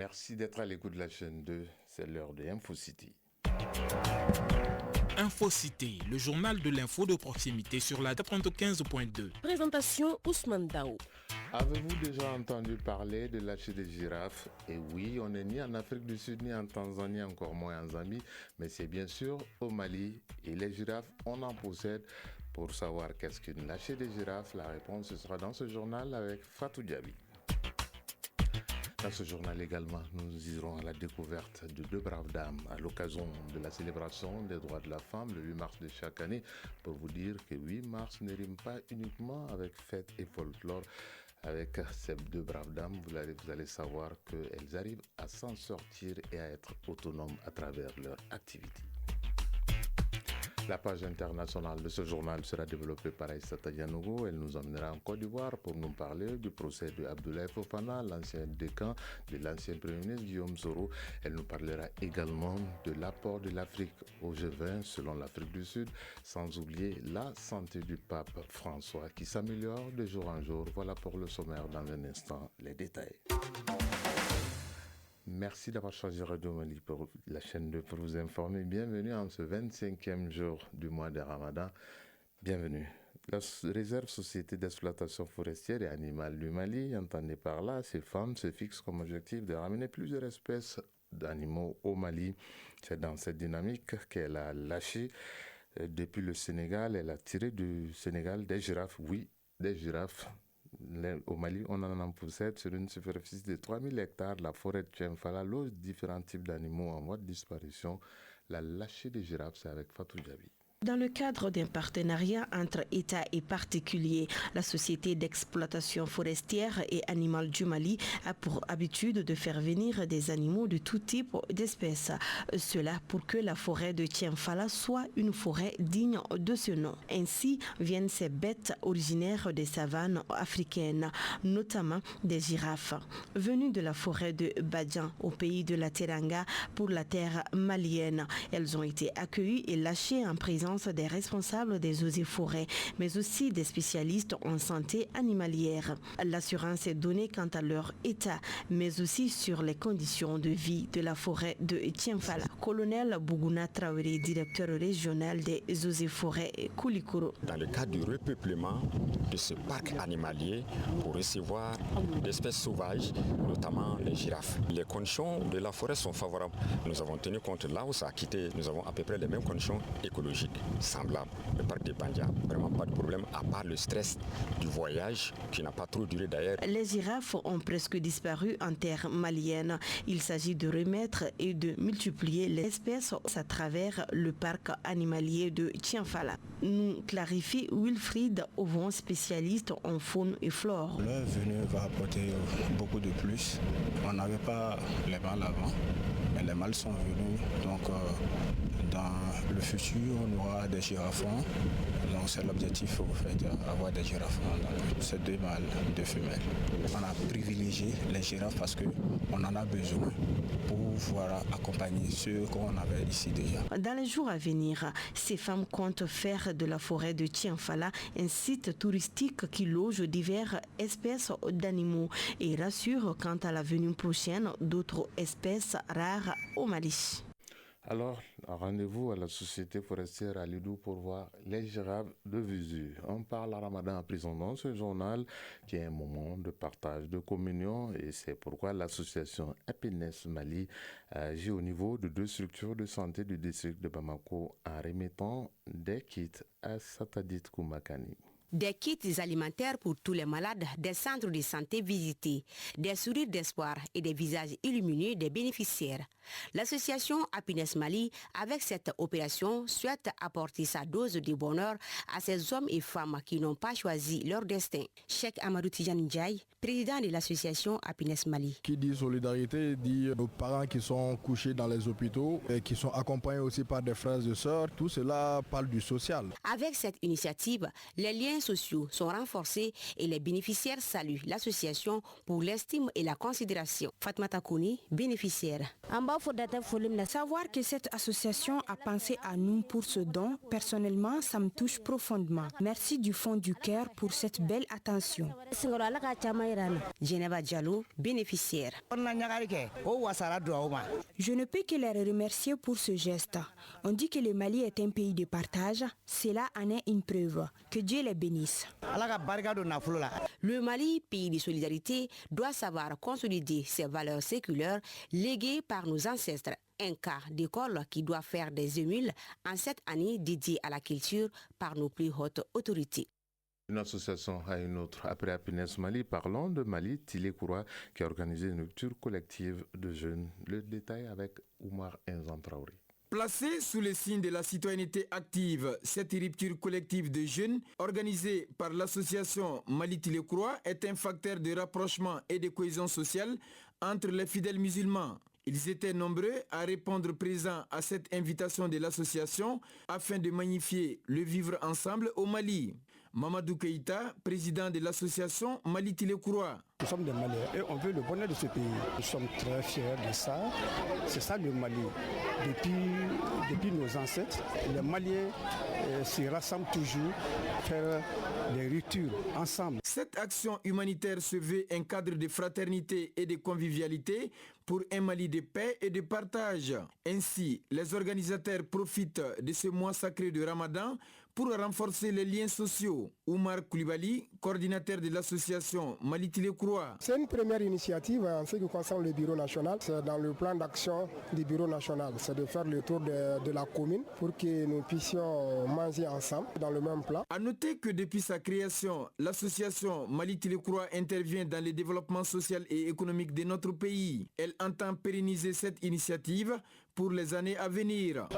Merci d'être à l'écoute de la chaîne 2, c'est l'heure de InfoCity. InfoCity, le journal de l'info de proximité sur la 95.2. Présentation Ousmane Dao. Avez-vous déjà entendu parler de lâcher des girafes? Et oui, on n'est ni en Afrique du Sud, ni en Tanzanie, encore moins en Zambie, mais c'est bien sûr au Mali. Et les girafes, on en possède. Pour savoir qu'est-ce qu'une lâcher des girafes, la réponse ce sera dans ce journal avec Fatou Diaby. Dans ce journal également, nous irons à la découverte de deux braves dames à l'occasion de la célébration des droits de la femme le 8 mars de chaque année. Pour vous dire que 8 mars ne rime pas uniquement avec fête et folklore. Avec ces deux braves dames, vous allez savoir qu'elles arrivent à s'en sortir et à être autonomes à travers leur activité. La page internationale de ce journal sera développée par Aïssata Dianogo. Elle nous emmènera en Côte d'Ivoire pour nous parler du procès de Abdoulaye Fofana, l'ancien décan de l'ancien Premier ministre Guillaume Soro. Elle nous parlera également de l'apport de l'Afrique au G20 selon l'Afrique du Sud, sans oublier la santé du pape François qui s'améliore de jour en jour. Voilà pour le sommaire. Dans un instant, les détails. Merci d'avoir choisi Radio Mali pour la chaîne 2 pour vous informer. Bienvenue en ce 25e jour du mois de Ramadan. Bienvenue. La réserve Société d'exploitation forestière et animale du Mali, entendez par là, ces femmes se fixent comme objectif de ramener plusieurs espèces d'animaux au Mali. C'est dans cette dynamique qu'elle a lâché depuis le Sénégal. Elle a tiré du Sénégal des girafes, oui, des girafes. Au Mali, on en possède sur une superficie de 3000 hectares. La forêt de Tchemfala loge différents types d'animaux en voie de disparition. La lâchée des girafes, c'est avec Fatou Diaby. Dans le cadre d'un partenariat entre États et particuliers, la Société d'exploitation forestière et animale du Mali a pour habitude de faire venir des animaux de tout type d'espèces. Cela pour que la forêt de Tchemfala soit une forêt digne de ce nom. Ainsi viennent ces bêtes originaires des savanes africaines, notamment des girafes. Venues de la forêt de Badian au pays de la Teranga pour la terre malienne, elles ont été accueillies et lâchées en présence des responsables des eaux et forêts, mais aussi des spécialistes en santé animalière. L'assurance est donnée quant à leur état, mais aussi sur les conditions de vie de la forêt de Tchemfala. Colonel Bougouna Traoré, directeur régional des eaux et forêts Koulikoro. Dans le cadre du repeuplement de ce parc animalier pour recevoir d'espèces sauvages, notamment les girafes. Les conditions de la forêt sont favorables. Nous avons tenu compte là où ça a quitté, nous avons à peu près les mêmes conditions écologiques semblables. Le parc de Bandia, vraiment pas de problème à part le stress du voyage qui n'a pas trop duré d'ailleurs. Les girafes ont presque disparu en terre malienne. Il s'agit de remettre et de multiplier les espèces à travers le parc animalier de Tchemfala. Nous clarifie Wilfried Auvon, spécialiste en faune et flore. Leur venue va apporter beaucoup de plus. On n'avait pas les mâles avant, mais les mâles sont venus. Donc dans le futur, on aura des girafons. Donc c'est l'objectif en fait, avoir des girafons. C'est deux mâles, deux femelles. On a privilégié les girafes parce qu'on en a besoin pour pouvoir accompagner ceux qu'on avait ici déjà. Dans les jours à venir, ces femmes comptent faire de la forêt de Tchemfala un site touristique qui loge diverses espèces d'animaux et rassure quant à la venue prochaine d'autres espèces rares au Mali. Alors, rendez-vous à la Société forestière à Lidou pour voir les girafes de visu. On parle à Ramadan à prison dans ce journal qui est un moment de partage, de communion et c'est pourquoi l'association Happiness Mali agit au niveau de deux structures de santé du district de Bamako en remettant des kits à Satadit Koumakani. Des kits alimentaires pour tous les malades des centres de santé visités, des sourires d'espoir et des visages illuminés des bénéficiaires. L'association Happiness Mali, avec cette opération, souhaite apporter sa dose de bonheur à ces hommes et femmes qui n'ont pas choisi leur destin. Cheikh Amadou Tidjane Ndiaye, président de l'association Happiness Mali. Qui dit solidarité, dit nos parents qui sont couchés dans les hôpitaux et qui sont accompagnés aussi par des frères et sœurs. Tout cela parle du social. Avec cette initiative, les liens liens sociaux sont renforcés et les bénéficiaires saluent l'association pour l'estime et la considération. Fatmata Kouni, bénéficiaire. Savoir que cette association a pensé à nous pour ce don, personnellement, ça me touche profondément. Merci du fond du cœur pour cette belle attention. Geneva Diallo, bénéficiaire. Je ne peux que les remercier pour ce geste. On dit que le Mali est un pays de partage. Cela en est une preuve. Que Dieu les bénisse. Le Mali, pays de solidarité, doit savoir consolider ses valeurs séculaires léguées par nos ancêtres. Un cas d'école qui doit faire des émules en cette année dédiée à la culture par nos plus hautes autorités. Une association à une autre. Après Happiness Mali, parlons de Mali Tilé Koura qui a organisé une rupture collective de jeunes. Le détail avec Oumar Enzan Traoré. Placée sous le signe de la citoyenneté active, cette rupture collective de jeunes, organisée par l'association Mali Tilé Koura, est un facteur de rapprochement et de cohésion sociale entre les fidèles musulmans. Ils étaient nombreux à répondre présents à cette invitation de l'association afin de magnifier le vivre ensemble au Mali. Mamadou Keïta, président de l'association Mali Tilé Koura. Nous sommes des Maliens et on veut le bonheur de ce pays. Nous sommes très fiers de ça. C'est ça le Mali. Depuis nos ancêtres, les Maliens se rassemblent toujours, faire des ruptures ensemble. Cette action humanitaire se veut un cadre de fraternité et de convivialité pour un Mali de paix et de partage. Ainsi, les organisateurs profitent de ce mois sacré de Ramadan pour renforcer les liens sociaux. Oumar Koulibaly, coordinateur de l'association Mali Tilé Koura. C'est une première initiative en ce qui concerne le bureau national. C'est dans le plan d'action du bureau national. C'est de faire le tour de la commune pour que nous puissions manger ensemble dans le même plan. A noter que depuis sa création, l'association Mali Tilé Koura intervient dans le développement social et économique de notre pays. Elle entend pérenniser cette initiative pour les années à venir.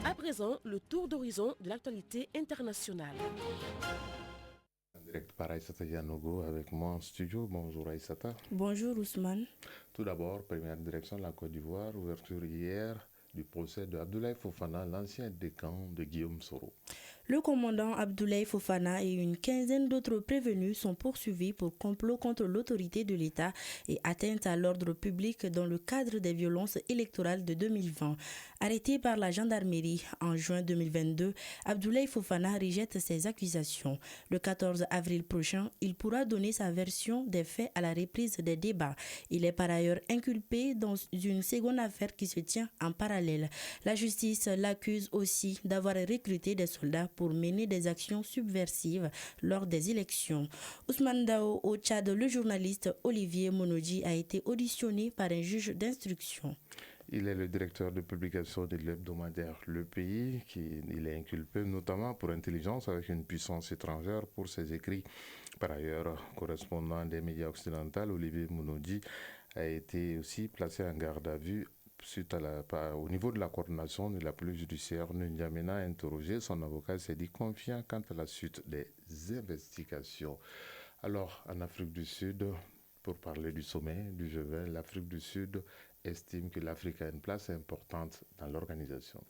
À présent, le tour d'horizon de l'actualité internationale. En direct par Aïssata Yanogo avec moi en studio. Bonjour Aïssata. Bonjour Ousmane. Tout d'abord, première direction de la Côte d'Ivoire, ouverture hier du procès de Abdoulaye Fofana, l'ancien décan de Guillaume Soro. Le commandant Abdoulaye Fofana et une quinzaine d'autres prévenus sont poursuivis pour complot contre l'autorité de l'État et atteinte à l'ordre public dans le cadre des violences électorales de 2020. Arrêté par la gendarmerie en juin 2022, Abdoulaye Fofana rejette ces accusations. Le 14 avril prochain, il pourra donner sa version des faits à la reprise des débats. Il est par ailleurs inculpé dans une seconde affaire qui se tient en parallèle. La justice l'accuse aussi d'avoir recruté des soldats pour mener des actions subversives lors des élections. Ousmane Dao, au Tchad, le journaliste Olivier Monodji a été auditionné par un juge d'instruction. Il est le directeur de publication de l'hebdomadaire Le Pays, il est inculpé notamment pour intelligence avec une puissance étrangère pour ses écrits. Par ailleurs, correspondant des médias occidentaux, Olivier Monodji a été aussi placé en garde à vue suite au niveau de la coordination de la police judiciaire. N'Djamena a interrogé, son avocat s'est dit confiant quant à la suite des investigations. Alors, en Afrique du Sud, pour parler du sommet du G20, l'Afrique du Sud estime que l'Afrique a une place importante dans l'organisation.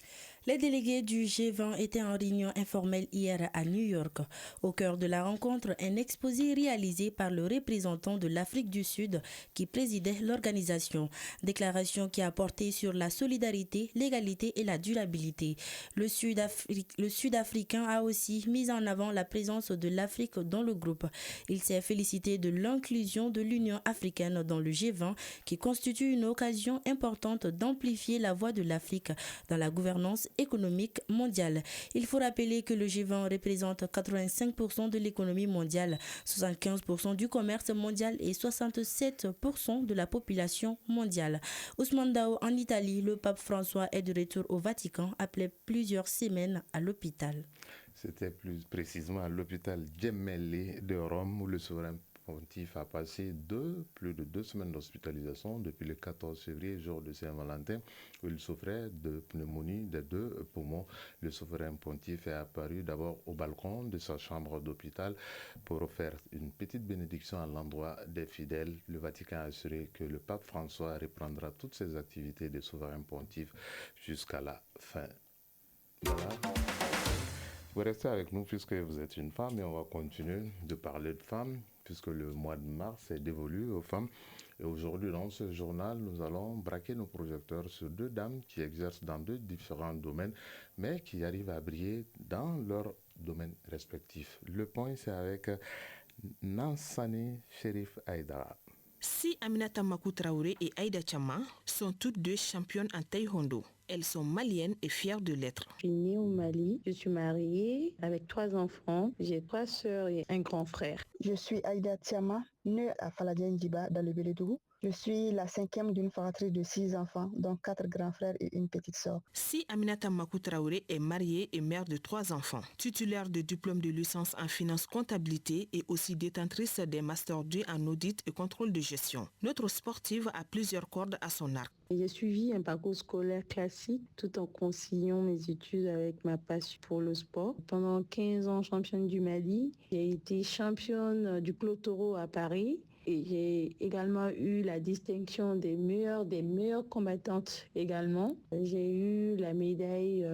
Les délégués du G20 étaient en réunion informelle hier à New York. Au cœur de la rencontre, un exposé réalisé par le représentant de l'Afrique du Sud qui présidait l'organisation. Déclaration qui a porté sur la solidarité, l'égalité et la durabilité. Le Sud-Africain a aussi mis en avant la présence de l'Afrique dans le groupe. Il s'est félicité de l'inclusion de l'Union africaine dans le G20 qui constitue une occasion importante d'amplifier la voix de l'Afrique dans la gouvernance économique mondiale. Il faut rappeler que le G20 représente 85% de l'économie mondiale, 75% du commerce mondial et 67% de la population mondiale. Ousmane Dao, en Italie, le pape François est de retour au Vatican après plusieurs semaines à l'hôpital. C'était plus précisément à l'hôpital Gemelli de Rome où le souverain pontife a passé plus de 2 semaines d'hospitalisation depuis le 14 février, jour de Saint-Valentin, où il souffrait de pneumonie des 2 poumons. Le souverain pontife est apparu d'abord au balcon de sa chambre d'hôpital pour faire une petite bénédiction à l'endroit des fidèles. Le Vatican a assuré que le pape François reprendra toutes ses activités de souverain pontife jusqu'à la fin. Voilà. Vous restez avec nous puisque vous êtes une femme et on va continuer de parler de femmes puisque le mois de mars est dévolu aux femmes. Et aujourd'hui, dans ce journal, nous allons braquer nos projecteurs sur deux dames qui exercent dans deux différents domaines, mais qui arrivent à briller dans leur domaine respectif. Le point, c'est avec Nansane Cherif Aïdara. Si Aminata Makou Traoré et Aïda Chama sont toutes deux championnes en taekwondo, elles sont maliennes et fières de l'être. Je suis née au Mali, je suis mariée avec 3 enfants, j'ai 3 sœurs et un grand frère. Je suis Aïda Chama, née à Faladien Djiba dans le Bélédougou. Je suis la 5e d'une fratrie de 6 enfants, dont 4 grands frères et une petite sœur. Si Aminata Makou Traoré est mariée et mère de 3 enfants, titulaire de diplôme de licence en finance comptabilité et aussi détentrice des Master 2 en audit et contrôle de gestion, notre sportive a plusieurs cordes à son arc. J'ai suivi un parcours scolaire classique tout en conciliant mes études avec ma passion pour le sport. Pendant 15 ans, championne du Mali, j'ai été championne du Clotoro à Paris. Et j'ai également eu la distinction des meilleures combattantes également. J'ai eu la médaille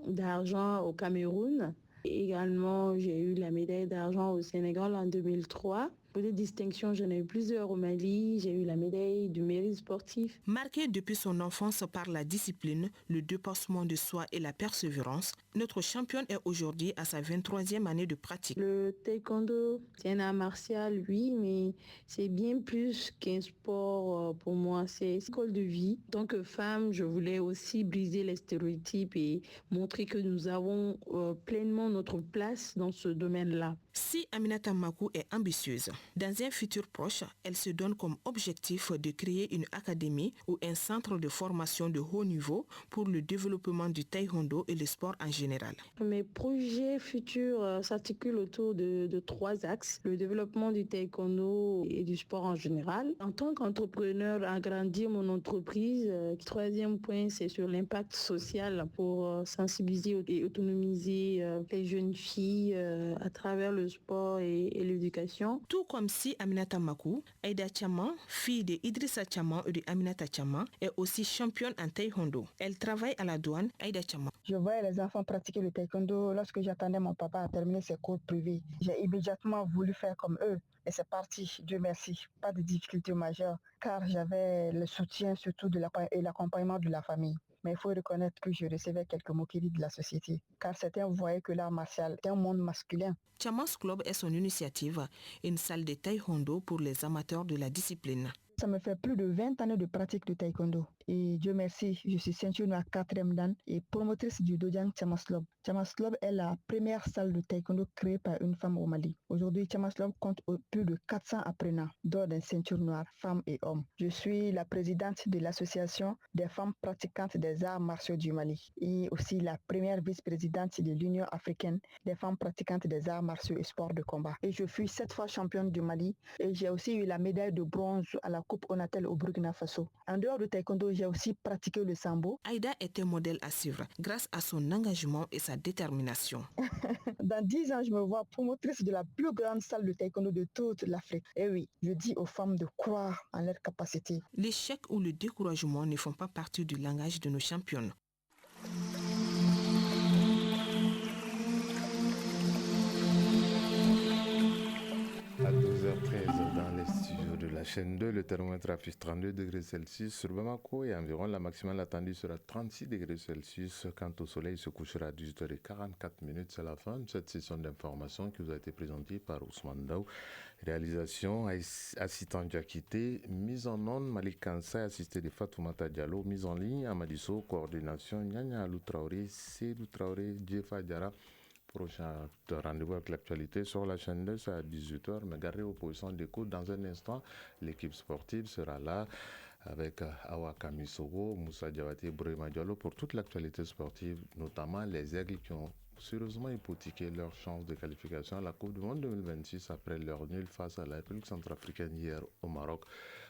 d'argent au Cameroun. Et également, j'ai eu la médaille d'argent au Sénégal en 2003. Pour des distinctions, j'en ai eu plusieurs au Mali. J'ai eu la médaille du mérite sportif. Marquée depuis son enfance par la discipline, le dépassement de soi et la persévérance, notre championne est aujourd'hui à sa 23e année de pratique. Le taekwondo, c'est un art martial, oui, mais c'est bien plus qu'un sport pour moi. C'est une école de vie. En tant que femme, je voulais aussi briser les stéréotypes et montrer que nous avons pleinement notre place dans ce domaine-là. Si Aminata Makou est ambitieuse, dans un futur proche, elle se donne comme objectif de créer une académie ou un centre de formation de haut niveau pour le développement du taekwondo et le sport en général. Mes projets futurs s'articulent autour de 3 axes. Le développement du taekwondo et du sport en général. En tant qu'entrepreneur, agrandir mon entreprise. 3e point, c'est sur l'impact social pour sensibiliser et autonomiser les jeunes filles à travers le sport et l'éducation. Tout comme si Aminata Makou, Aïda Chama, fille de Idrissa Chama et de Aminata Chama, est aussi championne en taekwondo. Elle travaille à la douane, Aïda Chama. Je voyais les enfants pratiquer le taekwondo lorsque j'attendais mon papa à terminer ses cours privés. J'ai immédiatement voulu faire comme eux. Et c'est parti, Dieu merci. Pas de difficultés majeures, car j'avais le soutien surtout et l'accompagnement de la famille. Mais il faut reconnaître que je recevais quelques moqueries de la société, car certains voyaient que l'art martial est un monde masculin. Chamas Club est son initiative, une salle de taekwondo pour les amateurs de la discipline. Ça me fait plus de 20 années de pratique de taekwondo. Et Dieu merci, je suis ceinture noire 4e dan et promotrice du Dojang Chamas Club. Chamas Club est la première salle de taekwondo créée par une femme au Mali. Aujourd'hui, Chamas Club compte plus de 400 apprenants, dont des ceintures noires, femmes et hommes. Je suis la présidente de l'association des femmes pratiquantes des arts martiaux du Mali et aussi la première vice-présidente de l'Union africaine des femmes pratiquantes des arts martiaux et sports de combat. Et je fus 7 fois championne du Mali et j'ai aussi eu la médaille de bronze à la Coupe Onatel au Burkina Faso. En dehors de taekwondo, j'ai aussi pratiqué le sambo. Aïda est un modèle à suivre grâce à son engagement et sa détermination. Dans 10 ans, je me vois promotrice de la plus grande salle de taekwondo de toute l'Afrique. Et oui, je dis aux femmes de croire en leurs capacités. L'échec ou le découragement ne font pas partie du langage de nos championnes. À 12h13 dans les studios de la chaîne 2, le thermomètre affiche 32 degrés Celsius sur Bamako et environ la maximale attendue sera 36 degrés Celsius. Quant au soleil, il se couchera à 18h44. C'est la fin de cette session d'information qui vous a été présentée par Ousmane Daou. Réalisation Assitan Diakité, mise en onde Malik Kansa, assisté de Fatoumata Diallo, mise en ligne Amadiso, coordination Nyanya Alou Traoré, Seydou Traoré, Djefa Diara. Prochain rendez-vous avec l'actualité sur la chaîne 2, c'est à 18h. Mais gardez vos positions d'écoute. Dans un instant, l'équipe sportive sera là avec Awa Kamisogo, Moussa Diawati et Brahima Diallo pour toute l'actualité sportive, notamment les Aigles qui ont sérieusement hypothéqué leur chance de qualification à la Coupe du Monde 2026 après leur nul face à la République centrafricaine hier au Maroc.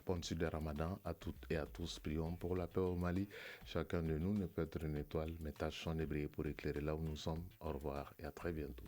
Bonne suite de Ramadan à toutes et à tous. Prions pour la paix au Mali. Chacun de nous ne peut être une étoile, mais tâchons de briller pour éclairer là où nous sommes. Au revoir et à très bientôt.